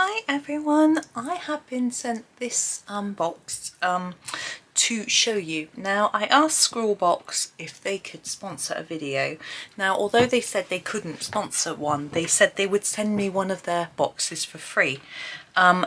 Hi everyone, I have been sent this box to show you. Now I asked Scrawlrbox if they could sponsor a video. Now although they said they couldn't sponsor one, they said they would send me one of their boxes for free.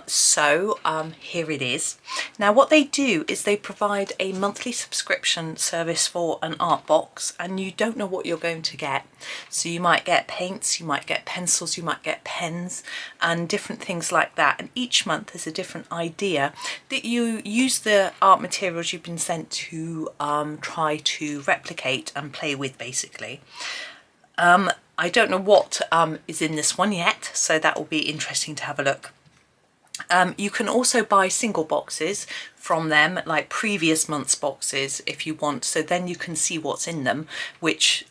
So here it is. Now what they do is they provide a monthly subscription service for an art box, and you don't know what you're going to get. So you might get paints, you might get pencils, you might get pens and different things like that, and each month is a different idea that you use the art materials you've been sent to try to replicate and play with, basically. I don't know what is in this one yet, so that will be interesting to have a look. You can also buy single boxes from them, like previous month's boxes, if you want, so then you can see what's in them, which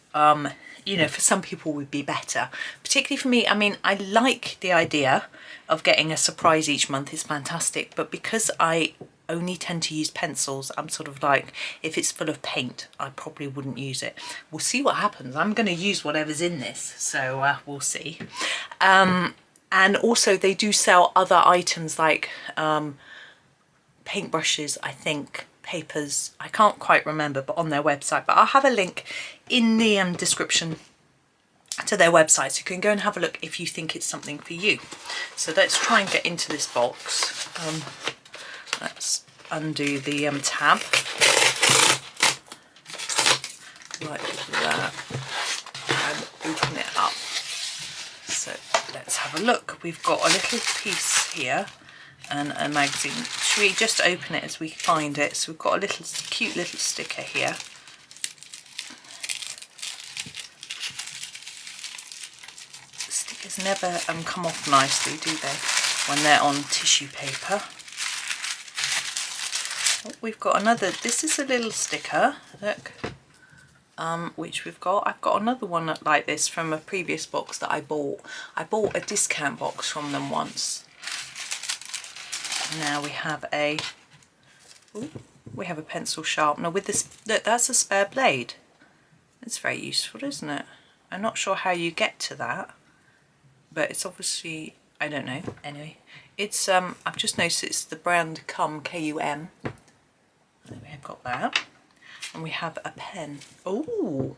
you know, for some people would be better. Particularly for me, I mean, I like the idea of getting a surprise each month, it's fantastic, but because I only tend to use pencils, I'm sort of like, if it's full of paint, I probably wouldn't use it. We'll see what happens. I'm going to use whatever's in this, so we'll see. And also they do sell other items like paintbrushes, I think, papers, I can't quite remember, but on their website. But I'll have a link in the description to their website, so you can go and have a look if you think it's something for you. So let's try and get into this box. Let's undo the tab like that and open it up. So let's have a look. We've got a little piece here and a magazine. Should we just open it as we find it? So we've got a little cute little sticker here. The stickers never come off nicely, do they, when they're on tissue paper? Oh, we've got another, this is a little sticker, look. Which I've got another one like this from a previous box that I bought. I bought a discount box from them once. Now we have a pencil sharpener with this. Look, that's a spare blade. It's very useful, isn't it? I'm not sure how you get to that, but it's obviously, I don't know. Anyway, it's I've just noticed it's the brand K-U-M. I've got that. And we have a pen. Oh,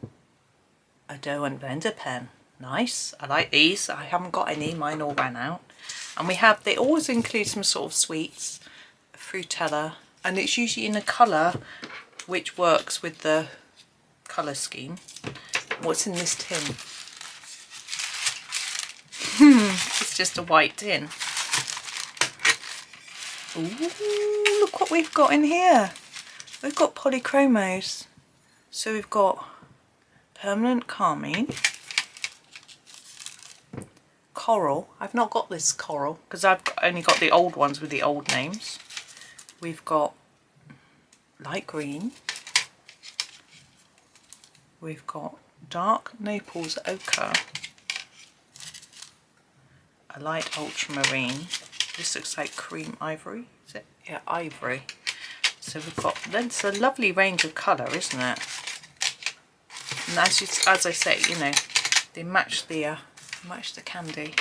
a dough and blender pen. Nice. I like these. I haven't got any. Mine all ran out. And we have, they always include some sort of sweets, a Frutella, and it's usually in a colour which works with the colour scheme. What's in this tin? It's just a white tin. Ooh, look what we've got in here. We've got Polychromos. So we've got permanent carmine, coral. I've not got this coral because I've only got the old ones with the old names. We've got light green. We've got dark Naples ochre. A light ultramarine. This looks like cream ivory. Is it? Yeah, ivory. So we've got, that's a lovely range of colour, isn't it? And as I say, you know, they match the candy.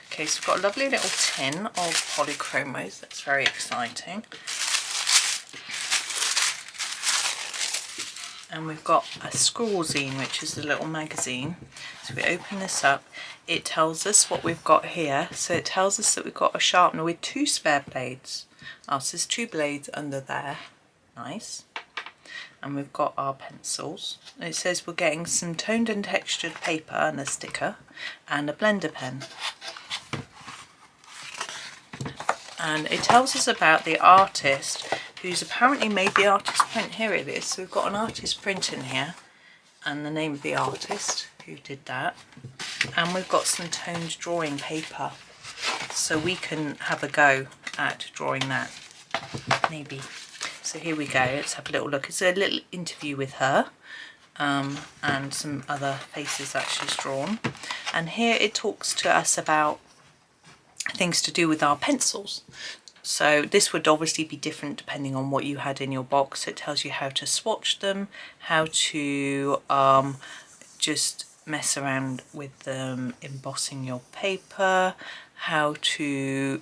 Okay, so we've got a lovely little tin of Polychromos. That's very exciting. And we've got a Scrawlzine, which is the little magazine. So we open this up. It tells us what we've got here. So it tells us that we've got a sharpener with 2 spare blades. Oh, so there's 2 blades under there. Nice. And we've got our pencils. It says we're getting some toned and textured paper and a sticker and a blender pen. And it tells us about the artist who's apparently made the artist print. Here it is. So we've got an artist print in here and the name of the artist who did that. And we've got some toned drawing paper, so we can have a go at drawing that, maybe. So here we go, let's have a little look. It's a little interview with her and some other faces that she's drawn. And here it talks to us about things to do with our pencils. So this would obviously be different depending on what you had in your box. It tells you how to swatch them, how to just mess around with embossing your paper, how to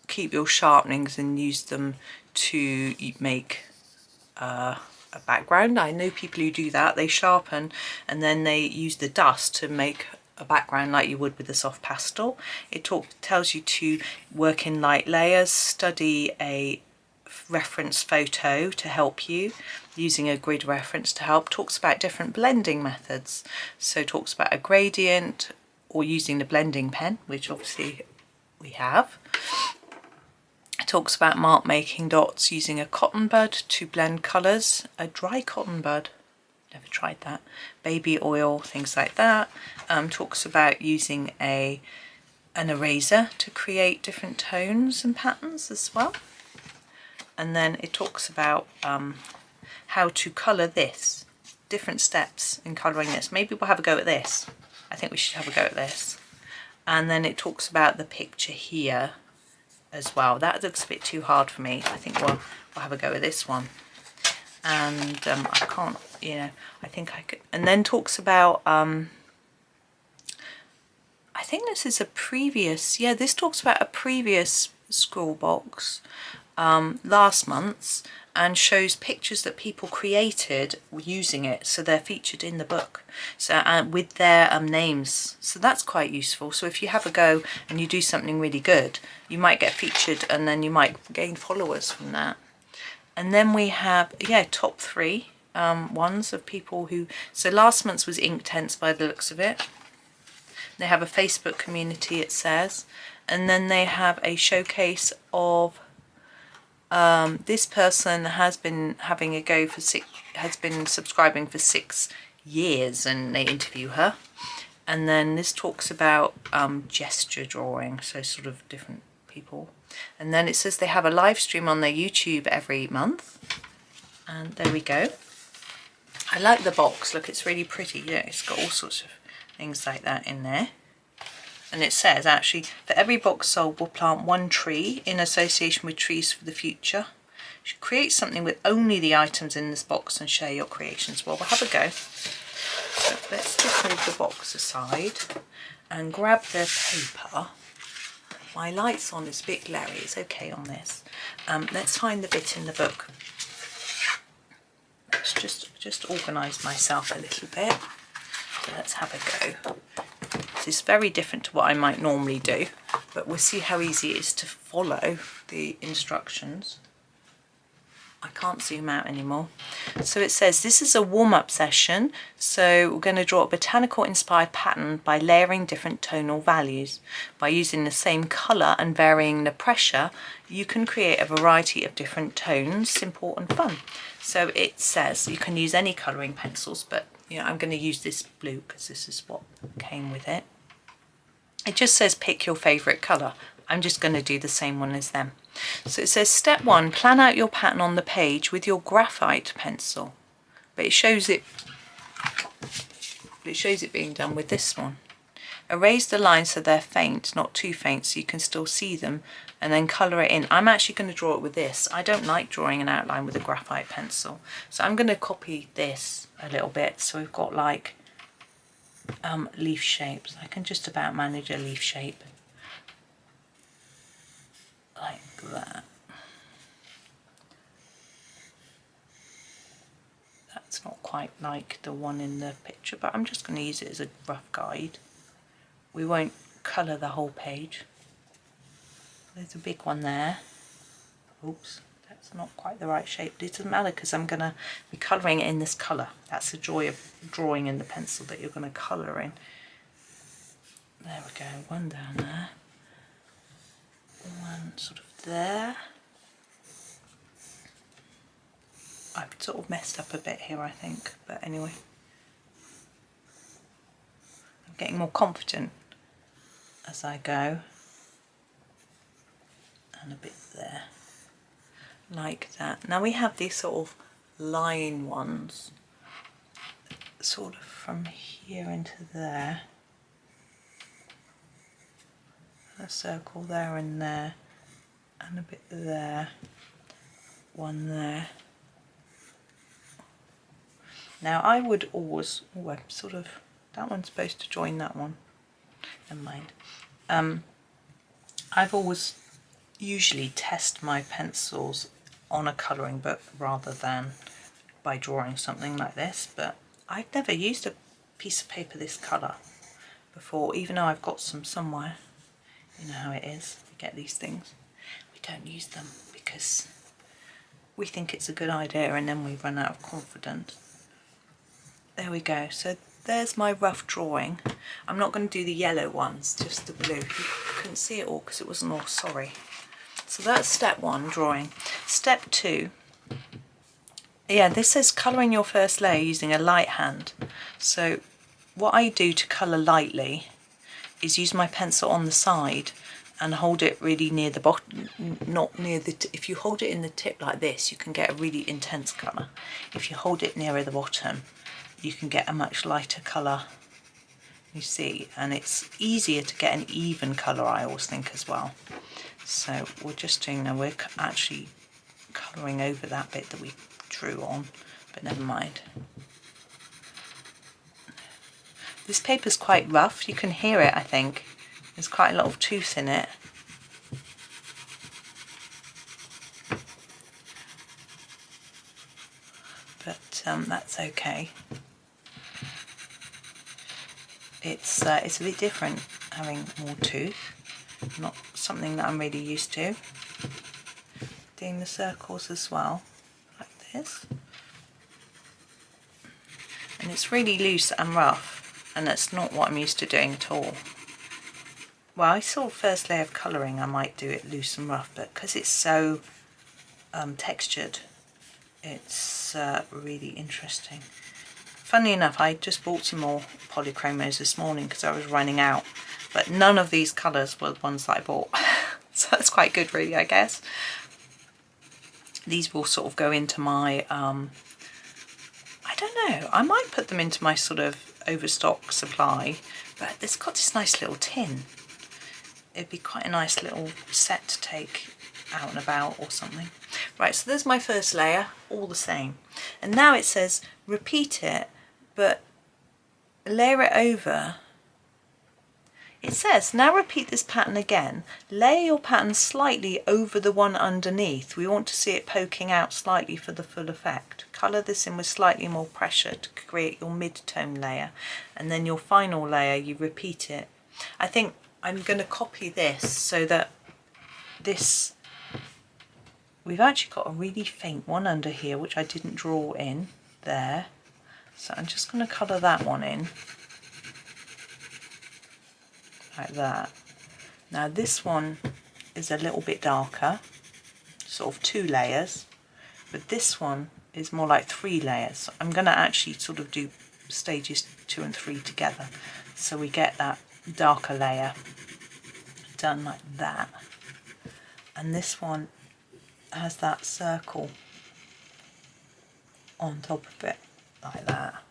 keep your sharpenings and use them to make a background. I know people who do that. They sharpen and then they use the dust to make a background like you would with a soft pastel. It tells you to work in light layers, study a reference photo to help you, using a grid reference to help, talks about different blending methods. So talks about a gradient or using the blending pen, which obviously we have. It talks about mark making dots using a cotton bud to blend colours, a dry cotton bud, never tried that, baby oil, things like that. Talks about using an eraser to create different tones and patterns as well. And then it talks about how to colour this, different steps in colouring this. Maybe we'll have a go at this. I think we should have a go at this. And then it talks about the picture here as well. That looks a bit too hard for me. I think we'll have a go at this one. And I can't, you know, I think I could. And then talks about, I think this is a previous, yeah, this talks about a previous Scrawlrbox last month's, and shows pictures that people created using it, so they're featured in the book, so with their names, so that's quite useful. So if you have a go and you do something really good, you might get featured and then you might gain followers from that. And then we have, yeah, top 3 ones of people who, so last month's was Inktense by the looks of it. They have a Facebook community, it says, and then they have a showcase of this person has been having a go for has been subscribing for 6 years, and they interview her. And then this talks about gesture drawing, so sort of different people. And then it says they have a live stream on their YouTube every month. And there we go. I like the box. Look, it's really pretty. Yeah, it's got all sorts of things like that in there. And it says, actually, for every box sold, we'll plant 1 tree in association with Trees for the Future. You should create something with only the items in this box and share your creations. Well, we'll have a go. So let's just move the box aside and grab the paper. My light's on, it's a bit glary, it's okay on this. Let's find the bit in the book. Let's just organise myself a little bit. So let's have a go. This is very different to what I might normally do, but we'll see how easy it is to follow the instructions. I can't zoom out anymore. So it says this is a warm-up session, so we're going to draw a botanical inspired pattern by layering different tonal values. By using the same colour and varying the pressure, you can create a variety of different tones, simple and fun. So it says you can use any colouring pencils, but you know, I'm going to use this blue because this is what came with it. It just says pick your favourite colour. I'm just going to do the same one as them. So it says step 1, plan out your pattern on the page with your graphite pencil. But it shows it being done with this one. Erase the lines so they're faint, not too faint, so you can still see them, and then colour it in. I'm actually going to draw it with this. I don't like drawing an outline with a graphite pencil, so I'm going to copy this a little bit. So we've got like leaf shapes. I can just about manage a leaf shape like that. That's not quite like the one in the picture, but I'm just going to use it as a rough guide. We won't colour the whole page. There's a big one there. Oops, that's not quite the right shape. It doesn't matter because I'm going to be colouring it in this colour. That's the joy of drawing in the pencil, that you're going to colour in. There we go, one down there. One sort of there. I've sort of messed up a bit here, I think, but anyway. I'm getting more confident as I go. And a bit there. Like that. Now we have these sort of line ones, sort of from here into there. A circle there and there, and a bit there, one there. Now I would always, I'm sort of that one's supposed to join that one. Never mind. I've always usually test my pencils on a colouring book rather than by drawing something like this, but I've never used a piece of paper this colour before, even though I've got some somewhere. You know how it is, we get these things, we don't use them because we think it's a good idea and then we run out of confidence. There we go, so there's my rough drawing. I'm not going to do the yellow ones, just the blue. You couldn't see it all because it wasn't all, sorry. So that's step 1, drawing. Step 2, yeah, this says colouring your first layer using a light hand. So what I do to colour lightly is use my pencil on the side and hold it really near the bottom, not near the if you hold it in the tip like this, you can get a really intense colour. If you hold it nearer the bottom, you can get a much lighter colour, you see, and it's easier to get an even colour, I always think, as well. So we're just doing now, we're actually colouring over that bit that we drew on, but never mind. This paper's quite rough, you can hear it, I think. There's quite a lot of tooth in it. But that's okay. It's a bit different having more tooth, not something that I'm really used to. Doing the circles as well, like this. And it's really loose and rough, and that's not what I'm used to doing at all. Well, I saw first layer of colouring, I might do it loose and rough, but because it's so textured, it's really interesting. Funnily enough, I just bought some more Polychromos this morning because I was running out, but none of these colours were the ones that I bought. So that's quite good, really, I guess. These will sort of go into my, I don't know, I might put them into my sort of overstock supply, but it's got this nice little tin. It'd be quite a nice little set to take out and about or something. Right, so there's my first layer, all the same. And now it says repeat it, but layer it over. It says, now repeat this pattern again. Layer your pattern slightly over the one underneath. We want to see it poking out slightly for the full effect. Colour this in with slightly more pressure to create your mid-tone layer. And then your final layer, you repeat it. I think I'm going to copy this so that this, we've actually got a really faint one under here, which I didn't draw in there. So I'm just going to colour that one in. Like that. Now this one is a little bit darker, sort of 2 layers, but this one is more like 3 layers. So I'm going to actually sort of do stages 2 and 3 together, so we get that darker layer done like that. And this one has that circle on top of it, like that.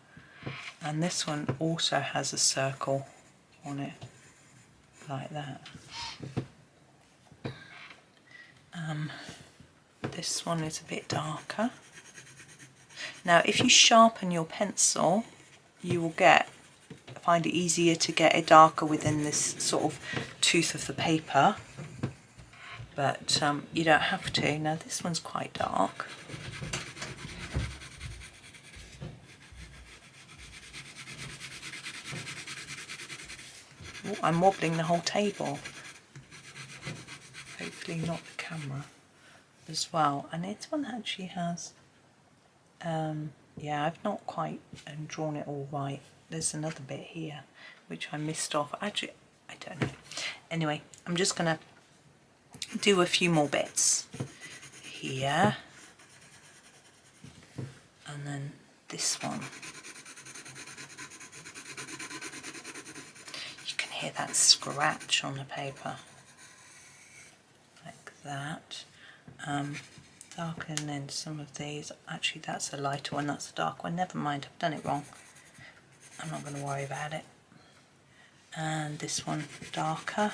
And this one also has a circle on it, like that. This one is a bit darker. Now if you sharpen your pencil, you will find it easier to get it darker within this sort of tooth of the paper, but you don't have to. Now this one's quite dark. Ooh, I'm wobbling the whole table. Hopefully not the camera as well. And this one actually has, yeah, I've not quite drawn it all right. There's another bit here which I missed off. Actually, I don't know. Anyway, I'm just going to do a few more bits here. And then this one. Hear that scratch on the paper, like that. Darken in some of these. Actually, that's a lighter one, that's a dark one. Never mind, I've done it wrong. I'm not going to worry about it. And this one darker.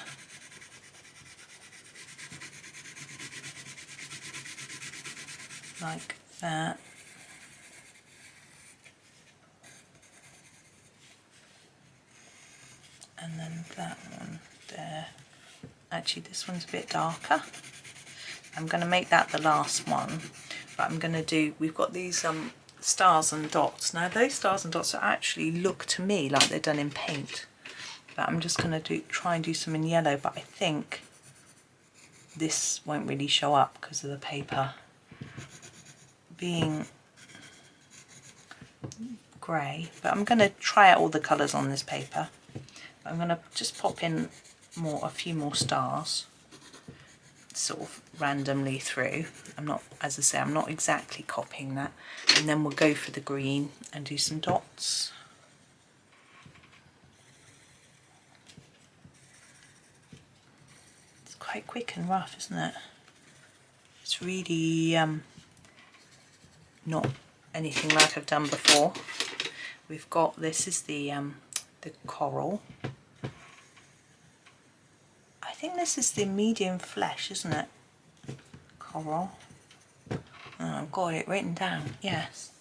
Like that. then that one there. Actually, this one's a bit darker. I'm going to make that the last one, but I'm going to do, we've got these stars and dots. Now those stars and dots actually look to me like they're done in paint, but I'm just going to try and do some in yellow, but I think this won't really show up because of the paper being grey. But I'm going to try out all the colours on this paper. I'm going to just pop in a few more stars sort of randomly through. I'm not, as I say, I'm not exactly copying that. And then we'll go for the green and do some dots. It's quite quick and rough, isn't it? It's really not anything like I've done before. We've got, this is the coral. I think this is the medium flesh, isn't it? Coral. Oh, I've got it written down, yes.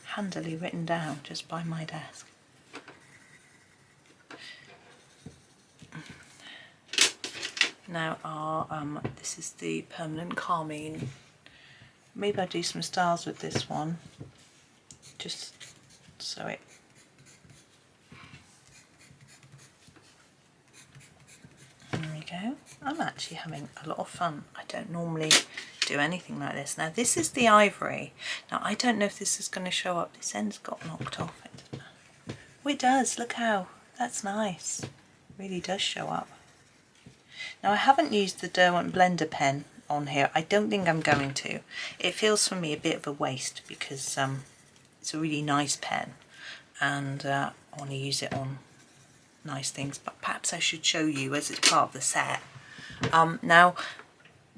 Handily written down just by my desk. Now this is the permanent carmine. Maybe I'll do some stars with this one, just so it go. I'm actually having a lot of fun. I don't normally do anything like this. Now this is the ivory. Now I don't know if this is going to show up. This end's got knocked off. Oh, it does. Look how, that's nice. It really does show up. Now I haven't used the Derwent blender pen on here. I don't think I'm going to. It feels for me a bit of a waste because it's a really nice pen and I want to use it on nice things, but perhaps I should show you as it's part of the set. Now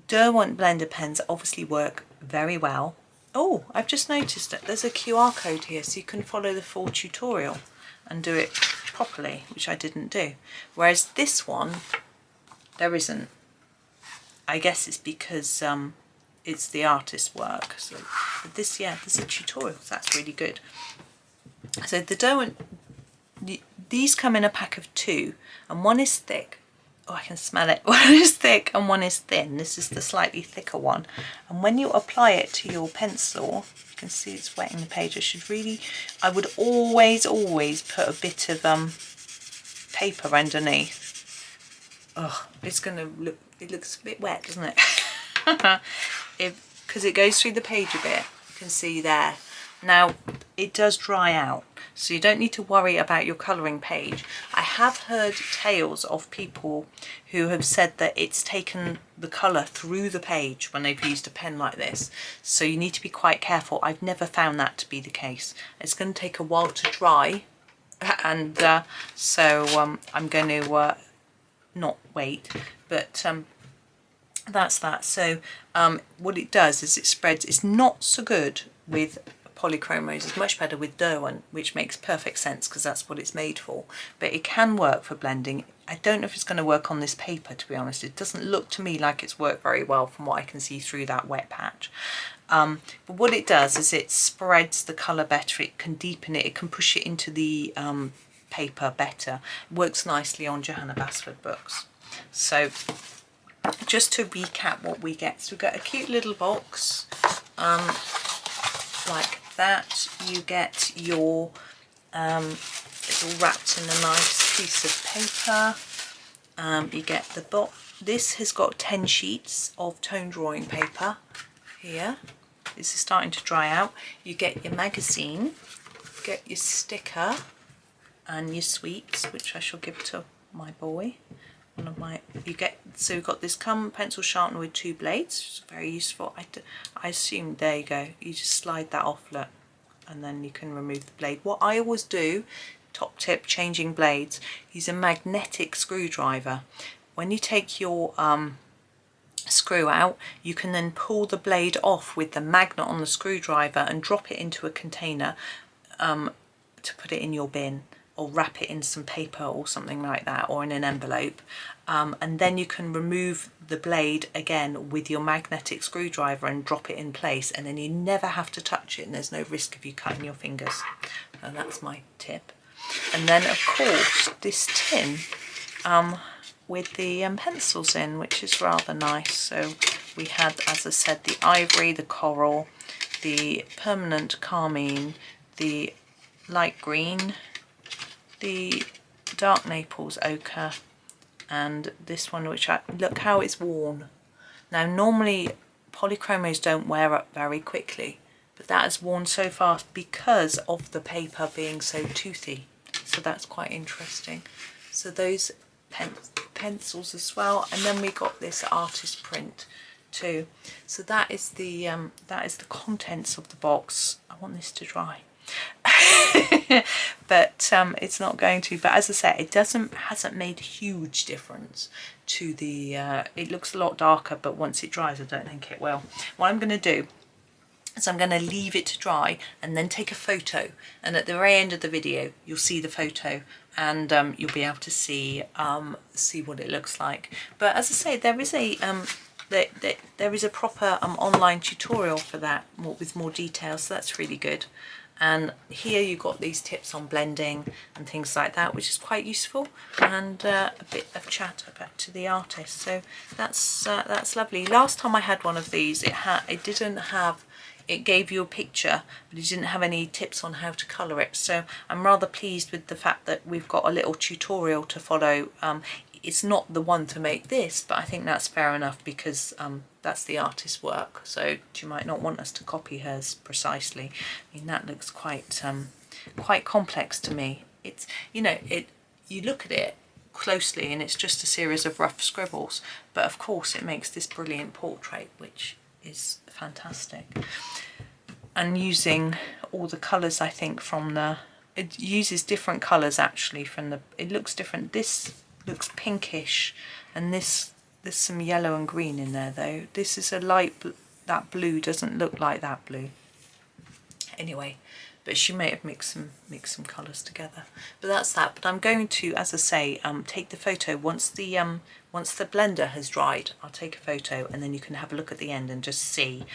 Derwent blender pens obviously work very well. Oh, I've just noticed that there's a QR code here so you can follow the full tutorial and do it properly, which I didn't do. Whereas this one, there isn't. I guess it's because it's the artist's work. So but this, yeah, there's a tutorial, so that's really good. So the Derwent, these come in a pack of 2 and one is thick. Oh, I can smell it. One is thick and one is thin. This is the slightly thicker one. And when you apply it to your pencil, you can see it's wetting the page. I would always put a bit of paper underneath. Oh, it's going to look, it looks a bit wet, doesn't it? Because it goes through the page a bit. You can see there. Now, it does dry out, so you don't need to worry about your colouring page. I have heard tales of people who have said that it's taken the colour through the page when they've used a pen like this, so you need to be quite careful. I've never found that to be the case. It's going to take a while to dry, and so I'm going to not wait, but that's that. So what it does is it spreads. It's not so good with Polychromos, is much better with Derwent, which makes perfect sense because that's what it's made for, but it can work for blending. I don't know if it's going to work on this paper, to be honest. It doesn't look to me like it's worked very well from what I can see through that wet patch. But what it does is it spreads the colour better, it can deepen it, it can push it into the paper better. It works nicely on Johanna Basford books. So just to recap what we get, so we get a cute little box like that. You get your it's all wrapped in a nice piece of paper. You get the box. This has got 10 sheets of tone drawing paper here. This is starting to dry out. You get your magazine, get your sticker and your sweets, which I shall give to my boy. One of my, so you've got this pencil sharpener with 2 blades, which is very useful. I assume, there you go, you just slide that off, look, and then you can remove the blade. What I always do, top tip, changing blades, use a magnetic screwdriver. When you take your screw out, you can then pull the blade off with the magnet on the screwdriver and drop it into a container to put it in your bin, or wrap it in some paper or something like that, or in an envelope, and then you can remove the blade again with your magnetic screwdriver and drop it in place, and then you never have to touch it and there's no risk of you cutting your fingers. And that's my tip. And then of course this tin with the pencils in, which is rather nice. So we had, as I said, the ivory, the coral, the permanent carmine, the light green, the dark Naples ochre, and this one, which look how it's worn. Now normally Polychromos don't wear up very quickly, but that has worn so fast because of the paper being so toothy. So that's quite interesting. So those pencils as well, and then we got this artist print too. So that is the contents of the box. I want this to dry. But it's not going to, but as I said, it hasn't made a huge difference to the it looks a lot darker, but once it dries I don't think it will. What I'm going to do is I'm going to leave it to dry and then take a photo, and at the very end of the video you'll see the photo, and you'll be able to see what it looks like. But as I say, there is a there is a proper online tutorial for that with more details, so that's really good. And here you've got these tips on blending and things like that, which is quite useful, and a bit of chat back to the artist. So that's lovely. Last time I had one of these, it gave you a picture, but it didn't have any tips on how to colour it. So I'm rather pleased with the fact that we've got a little tutorial to follow. It's not the one to make this, but I think that's fair enough, because that's the artist's work, so she might not want us to copy hers precisely. I mean, that looks quite complex to me. It's, you know, you look at it closely and it's just a series of rough scribbles, but of course it makes this brilliant portrait, which is fantastic. And using all the colours, I think, it uses different colours actually from it looks different. This looks pinkish, and there's some yellow and green in there though. This is a light that blue doesn't look like that blue. Anyway, but she may have mixed some colours together. But that's that. But I'm going to, as I say, take the photo once the blender has dried. I'll take a photo, and then you can have a look at the end and just see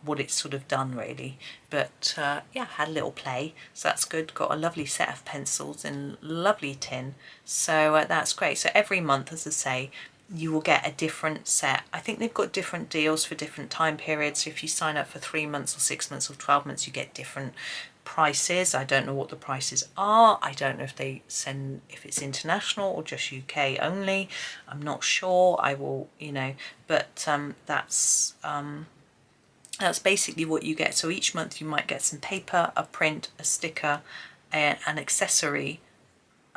what it's sort of done really. But yeah, had a little play, so that's good. Got a lovely set of pencils in lovely tin, so that's great. So every month, as I say, you will get a different set. I think they've got different deals for different time periods. So if you sign up for 3 months or 6 months or 12 months, you get different prices. I don't know what the prices are. I don't know if if it's international or just UK only. I'm not sure. I will, but that's basically what you get. So each month you might get some paper, a print, a sticker, an accessory,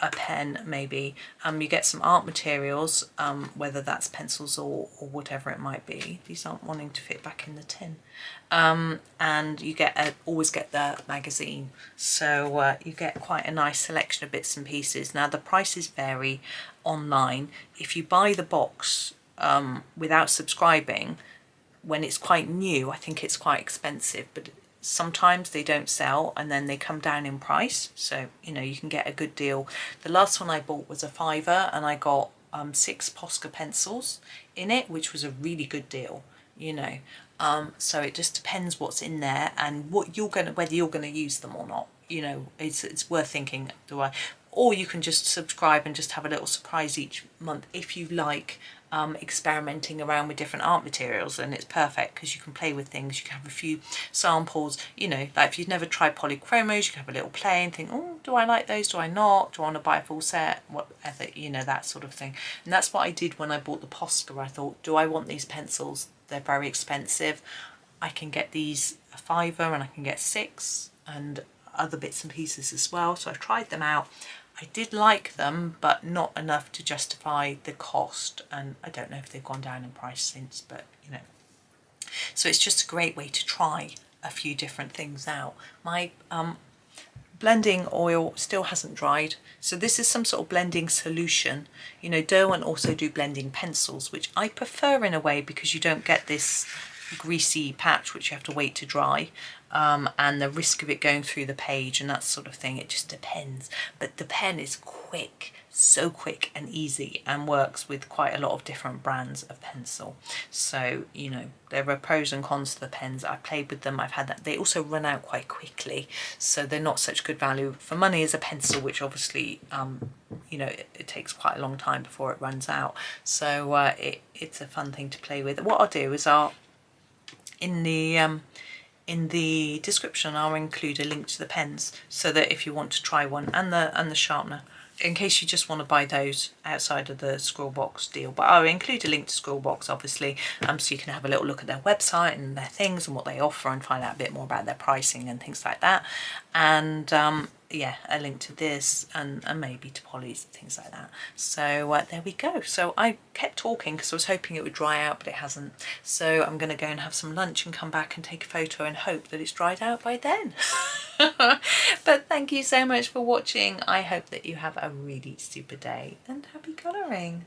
a pen maybe. You get some art materials, whether that's pencils or whatever it might be. These aren't wanting to fit back in the tin. And you always get the magazine, so you get quite a nice selection of bits and pieces. Now the prices vary online. If you buy the box without subscribing, when it's quite new, I think it's quite expensive, but sometimes they don't sell and then they come down in price, so you can get a good deal. The last one I bought was a £5, and I got 6 Posca pencils in it, which was a really good deal. So it just depends what's in there and whether you're gonna use them or not. It's worth thinking, or you can just subscribe and just have a little surprise each month if you like experimenting around with different art materials. And it's perfect because you can play with things. You can have a few samples, like if you've never tried Polychromos, you can have a little play and think, oh, do I like those, do I not, do I want to buy a full set, whatever, that sort of thing. And that's what I did when I bought the Posca. I thought, do I want these pencils? They're very expensive. I can get these a £5 and I can get 6 and other bits and pieces as well. So I tried them out. I did like them, but not enough to justify the cost, and I don't know if they've gone down in price since, but so it's just a great way to try a few different things out. My blending oil still hasn't dried, so this is some sort of blending solution. Derwent also do blending pencils, which I prefer in a way because you don't get this greasy patch which you have to wait to dry. and the risk of it going through the page and that sort of thing. It just depends. But the pen is quick, so quick and easy, and works with quite a lot of different brands of pencil. So, you know, there are pros and cons to the pens. I played with them, I've had that. They also run out quite quickly, so they're not such good value for money as a pencil, which obviously, you know, it takes quite a long time before it runs out. So it's a fun thing to play with. What I'll do is in the description I'll include a link to the pens, so that if you want to try one, and the sharpener, in case you just want to buy those outside of the Scrawlrbox deal. But I'll include a link to Scrawlrbox, obviously, so you can have a little look at their website and their things and what they offer, and find out a bit more about their pricing and things like that. And yeah, a link to this and maybe to Polly's and things like that. So there we go. So I kept talking because I was hoping it would dry out, but it hasn't. So I'm going to go and have some lunch and come back and take a photo and hope that it's dried out by then. But thank you so much for watching. I hope that you have a really super day, and happy colouring.